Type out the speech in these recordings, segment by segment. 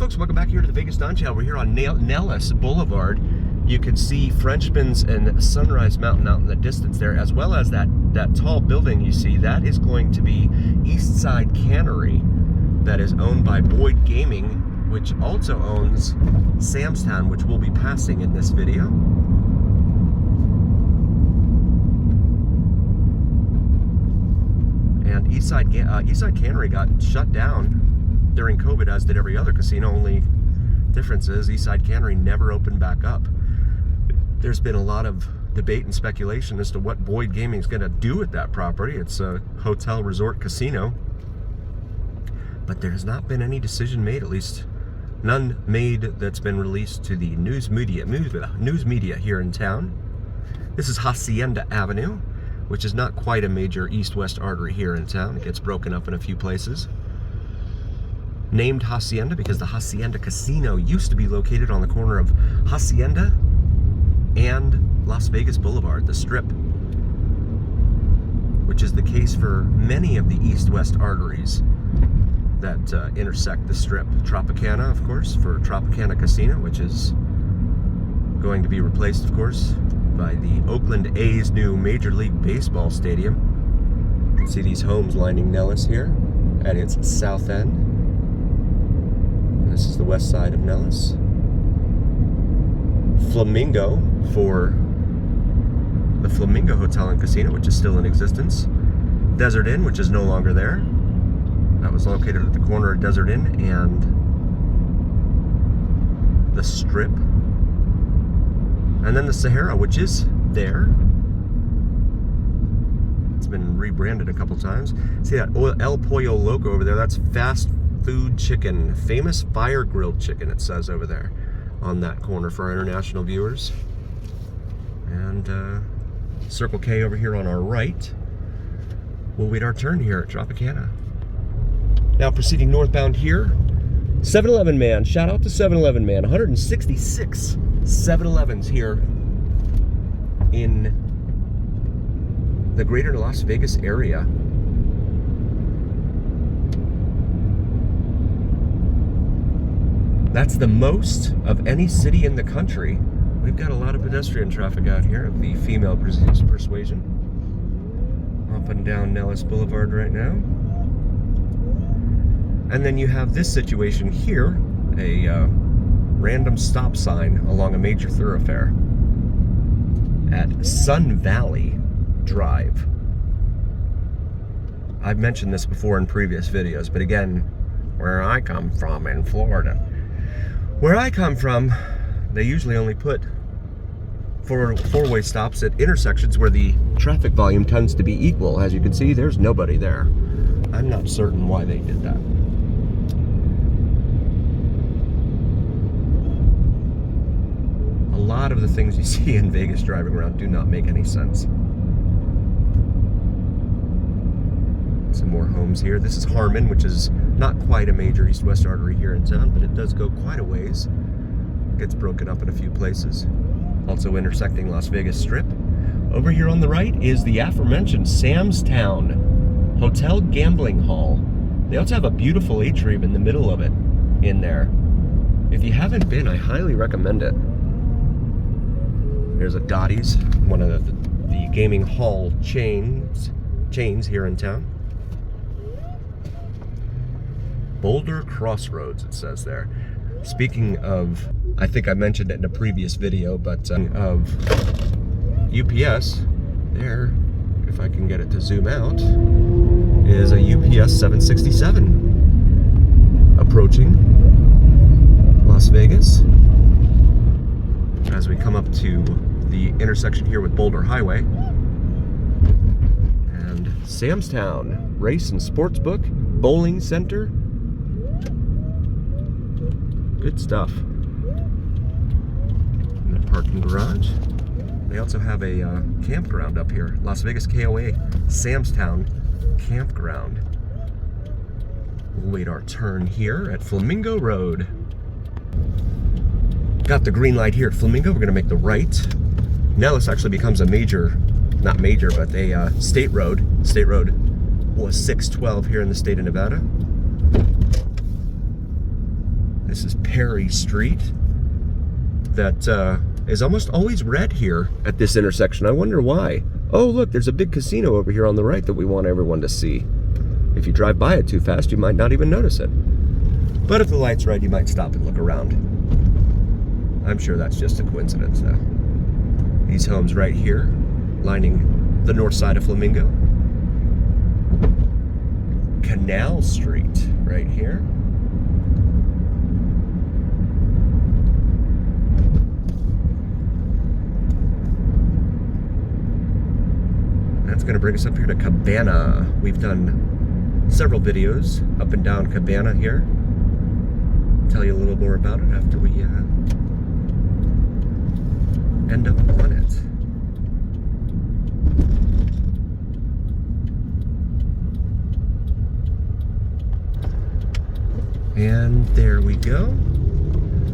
folks, welcome back here to the Vegas Don Channel. We're here on Nellis Boulevard. You can see Frenchman's and Sunrise Mountain out in the distance there, as well as that tall building you see. That is going to be Eastside Cannery, that is owned by Boyd Gaming, which also owns Sam's Town, which we'll be passing in this video. And Eastside Cannery got shut down during COVID, as did every other casino. Only difference is Eastside Cannery never opened back up. There's been a lot of debate and speculation as to what Boyd Gaming is going to do with that property. It's a hotel resort casino, but there has not been any decision made, at least none made that's been released to the news media here in town. This is Hacienda Avenue, which is not quite a major east-west artery here in town. It gets broken up in a few places. Named Hacienda because the Hacienda Casino used to be located on the corner of Hacienda and Las Vegas Boulevard, the Strip, which is the case for many of the east-west arteries that intersect the Strip. Tropicana, of course, for Tropicana Casino, which is going to be replaced, of course, by the Oakland A's new Major League Baseball stadium. You can see these homes lining Nellis here at its south end. This is the west side of Nellis. Flamingo for the Flamingo Hotel and Casino, which is still in existence. Desert Inn, which is no longer there. That was located at the corner of Desert Inn and the Strip. And then the Sahara, which is there. It's been rebranded a couple times. See that El Pollo Loco over there? That's fast food chicken, famous fire grilled chicken, it says over there on that corner for our international viewers. And Circle K over here on our right. We'll wait our turn here at Tropicana. Now proceeding northbound here, 7-Eleven man. Shout out to 7-Eleven man. 166 7-Elevens here in the greater Las Vegas area. That's the most of any city in the country. We've got a lot of pedestrian traffic out here of the female persuasion. Up and down Nellis Boulevard right now. And then you have this situation here, a random stop sign along a major thoroughfare at Sun Valley Drive. I've mentioned this before in previous videos, but again, where I come from in Florida, where I come from, they usually only put four-way stops at intersections where the traffic volume tends to be equal. As you can see, there's nobody there. I'm not certain why they did that. A lot of the things you see in Vegas driving around do not make any sense. Some more homes here. This is Harmon, which is not quite a major east-west artery here in town, but it does go quite a ways. Gets broken up in a few places. Also intersecting Las Vegas Strip. Over here on the right is the aforementioned Sam's Town Hotel Gambling Hall. They also have a beautiful atrium in the middle of it in there. If you haven't been, I highly recommend it. There's a Dottie's, one of the gaming hall chains here in town. Boulder Crossroads, it says there. Speaking of, I think I mentioned it in a previous video, but of UPS, there, if I can get it to zoom out, is a UPS 767 approaching Las Vegas. As we come up to the intersection here with Boulder Highway. And Sam's Town Race and Sportsbook, Bowling Center. Good stuff. And the parking garage. They also have a campground up here. Las Vegas KOA Sam's Town Campground. We'll wait our turn here at Flamingo Road. Got the green light here at Flamingo. We're going to make the right. Nellis actually becomes a major, not major, but a state road. State road was 612 here in the state of Nevada. This is Perry Street. That is almost always red here at this intersection. I wonder why. Oh, look, there's a big casino over here on the right that we want everyone to see. If you drive by it too fast, you might not even notice it. But if the light's right, you might stop and look around. I'm sure that's just a coincidence, though. These homes right here, lining the north side of Flamingo. Canal Street right here. That's going to bring us up here to Cabana. We've done several videos up and down Cabana here. Tell you a little more about it after we end up on it. And there we go.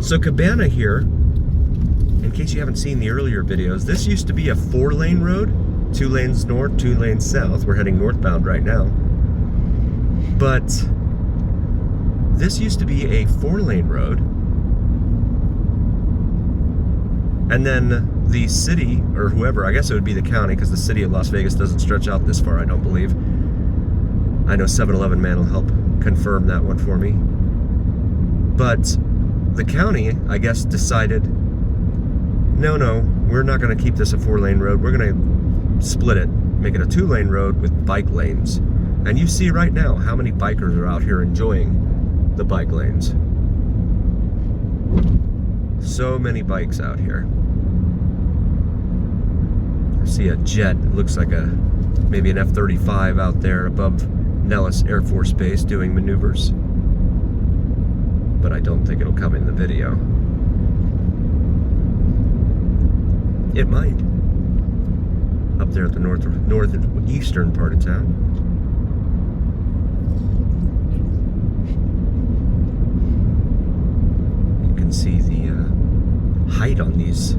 So Cabana here, in case you haven't seen the earlier videos, this used to be a 4-lane road. 2 lanes north, 2 lanes south. We're heading northbound right now. But this used to be a 4-lane road. And then the city, or whoever, I guess it would be the county, because the city of Las Vegas doesn't stretch out this far, I don't believe. I know 7-Eleven man will help confirm that one for me. But the county, I guess, decided, no, we're not going to keep this a 4-lane road. We're going to split it, make it a 2-lane road with bike lanes. And you see right now how many bikers are out here enjoying the bike lanes. So many bikes out here. I see a jet, it looks like maybe an F-35 out there above Nellis Air Force Base doing maneuvers. But I don't think it'll come in the video. It might. Up there at the northeastern part of town. You can see the height on these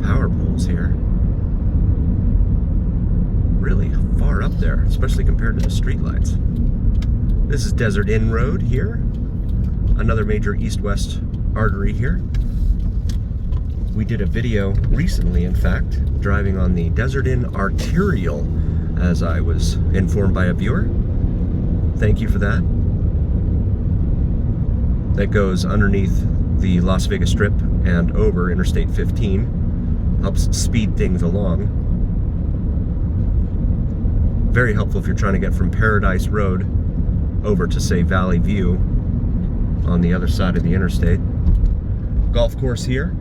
power poles here. Really far up there, especially compared to the streetlights. This is Desert Inn Road here. Another major east-west artery here. We did a video recently, in fact, driving on the Desert Inn Arterial, as I was informed by a viewer. Thank you for that. That goes underneath the Las Vegas Strip and over Interstate 15. Helps speed things along. Very helpful if you're trying to get from Paradise Road over to, say, Valley View on the other side of the interstate. Golf course here.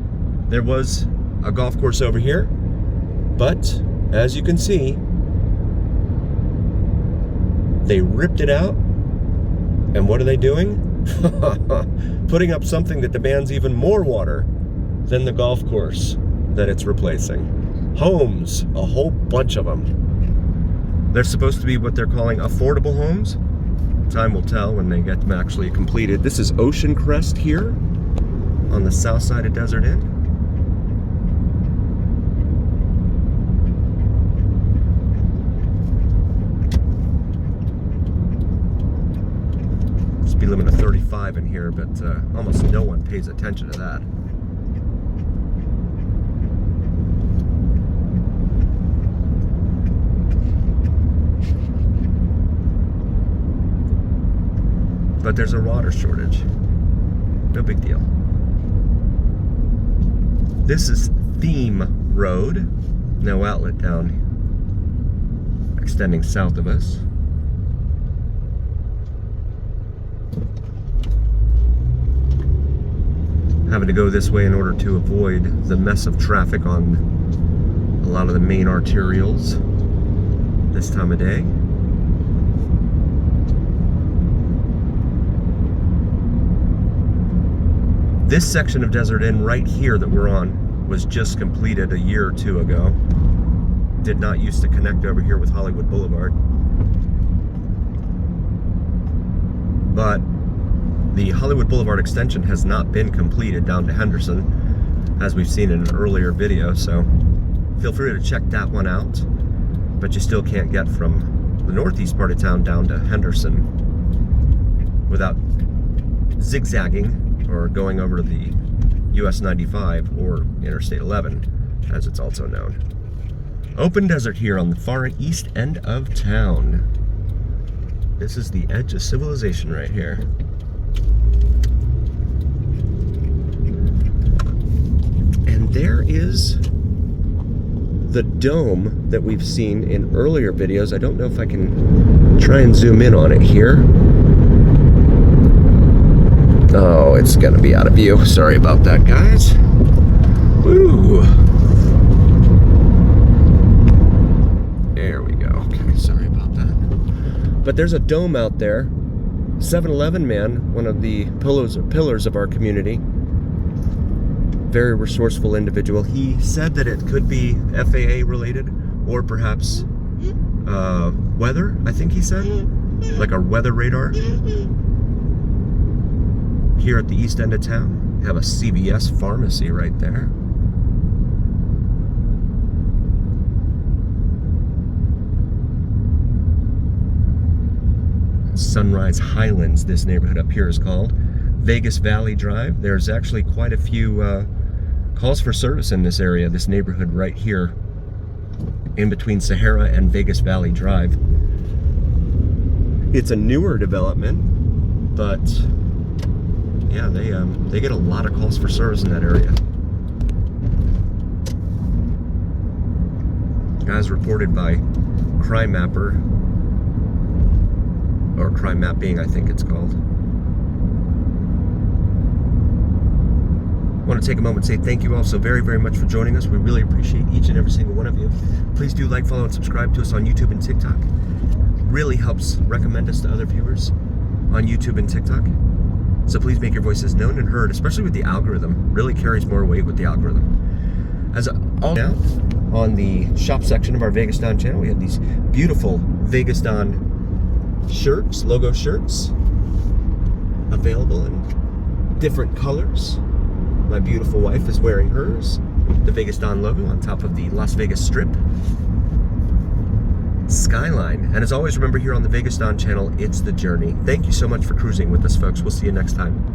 There was a golf course over here, but as you can see, they ripped it out. And what are they doing? Putting up something that demands even more water than the golf course that it's replacing. Homes, a whole bunch of them. They're supposed to be what they're calling affordable homes. Time will tell when they get them actually completed. This is Ocean Crest here on the south side of Desert Inn. Speed limit of 35 in here, but almost no one pays attention to that. But there's a water shortage. No big deal. This is Theme Road. No outlet down, extending south of us. Having to go this way in order to avoid the mess of traffic on a lot of the main arterials this time of day. This section of Desert Inn right here that we're on was just completed a year or two ago. Did not used to connect over here with Hollywood Boulevard. But the Hollywood Boulevard extension has not been completed down to Henderson, as we've seen in an earlier video, so feel free to check that one out. But you still can't get from the northeast part of town down to Henderson without zigzagging or going over the US 95 or Interstate 11, as it's also known. Open desert here on the far east end of town. This is the edge of civilization right here. And there is the dome that we've seen in earlier videos. I don't know if I can try and zoom in on it here. Oh, it's gonna be out of view. Sorry about that, guys. Woo! There we go. Okay, sorry about that. But there's a dome out there. 7-Eleven man, one of the pillars of our community. Very resourceful individual. He said that it could be FAA related or perhaps weather, I think he said. Like a weather radar. Here at the east end of town, have a CVS pharmacy right there. Sunrise Highlands, this neighborhood up here is called. Vegas Valley Drive. There's actually quite a few calls for service in this area, this neighborhood right here, in between Sahara and Vegas Valley Drive. It's a newer development, but yeah, they get a lot of calls for service in that area. As reported by Crime Mapper, or Crime Mapping, I think it's called. I want to take a moment and say thank you all so very, very much for joining us. We really appreciate each and every single one of you. Please do like, follow, and subscribe to us on YouTube and TikTok. Really helps recommend us to other viewers on YouTube and TikTok. So please make your voices known and heard, especially with the algorithm. Really carries more weight with the algorithm. As all now, on the shop section of our Vegas Don channel, we have these beautiful Vegas Don shirts, logo shirts, available in different colors. My beautiful wife is wearing hers, the Vegas Don logo on top of the Las Vegas Strip skyline. And as always, remember here on the Vegas Don channel, it's the journey. Thank you so much for cruising with us, folks. We'll see you next time.